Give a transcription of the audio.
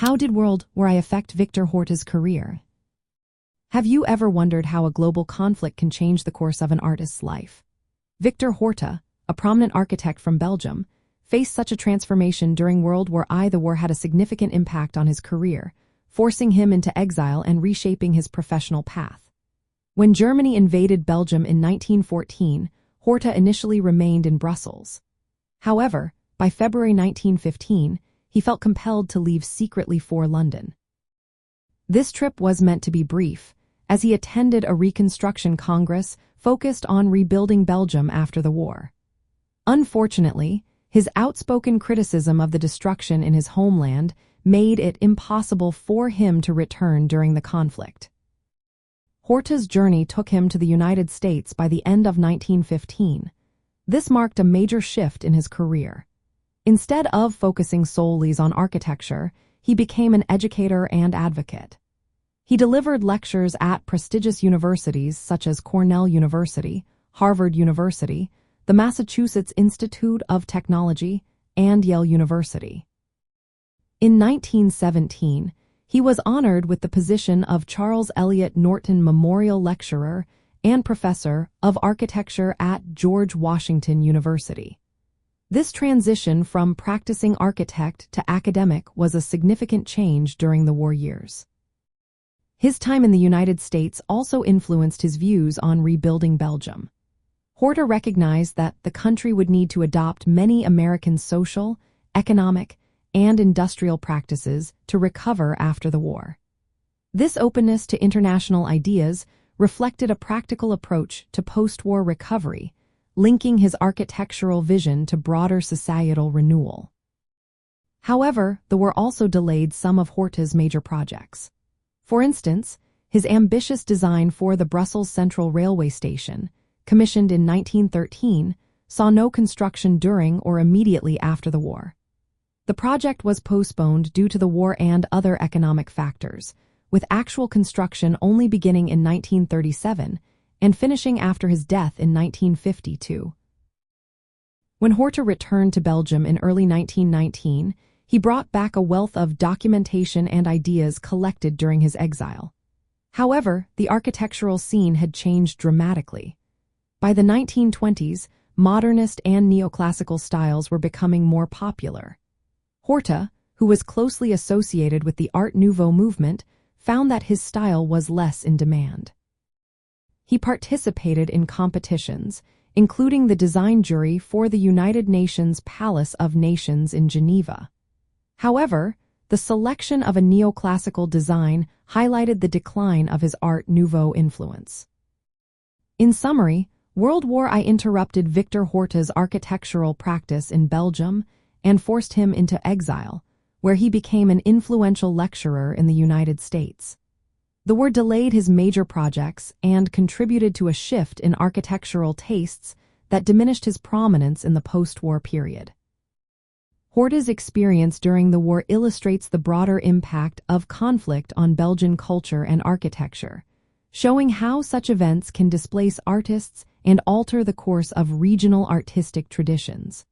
How did World War I affect Victor Horta's career? Have you ever wondered how a global conflict can change the course of an artist's life? Victor Horta, a prominent architect from Belgium, faced such a transformation during World War I. The war had a significant impact on his career, forcing him into exile and reshaping his professional path. When Germany invaded Belgium in 1914, Horta initially remained in Brussels. However, by February 1915, he felt compelled to leave secretly for London. This trip was meant to be brief, as he attended a Reconstruction Congress focused on rebuilding Belgium after the war. Unfortunately, his outspoken criticism of the destruction in his homeland made it impossible for him to return during the conflict. Horta's journey took him to the United States by the end of 1915. This marked a major shift in his career. Instead of focusing solely on architecture, he became an educator and advocate. He delivered lectures at prestigious universities such as Cornell University, Harvard University, the Massachusetts Institute of Technology, and Yale University. In 1917, he was honored with the position of Charles Eliot Norton Memorial Lecturer and Professor of Architecture at George Washington University. This transition from practicing architect to academic was a significant change during the war years. His time in the United States also influenced his views on rebuilding Belgium. Horta recognized that the country would need to adopt many American social, economic, and industrial practices to recover after the war. This openness to international ideas reflected a practical approach to post-war recovery, linking his architectural vision to broader societal renewal. However, the war also delayed some of Horta's major projects. For instance, his ambitious design for the Brussels Central Railway Station, commissioned in 1913, saw no construction during or immediately after the war. The project was postponed due to the war and other economic factors, with actual construction only beginning in 1937 and finishing after his death in 1952. When Horta returned to Belgium in early 1919, he brought back a wealth of documentation and ideas collected during his exile. However, the architectural scene had changed dramatically. By the 1920s, modernist and neoclassical styles were becoming more popular. Horta, who was closely associated with the Art Nouveau movement, found that his style was less in demand. He participated in competitions, including the design jury for the United Nations Palace of Nations in Geneva. However, the selection of a neoclassical design highlighted the decline of his Art Nouveau influence. In summary, World War I interrupted Victor Horta's architectural practice in Belgium and forced him into exile, where he became an influential lecturer in the United States. The war delayed his major projects and contributed to a shift in architectural tastes that diminished his prominence in the post-war period. Horta's experience during the war illustrates the broader impact of conflict on Belgian culture and architecture, showing how such events can displace artists and alter the course of regional artistic traditions.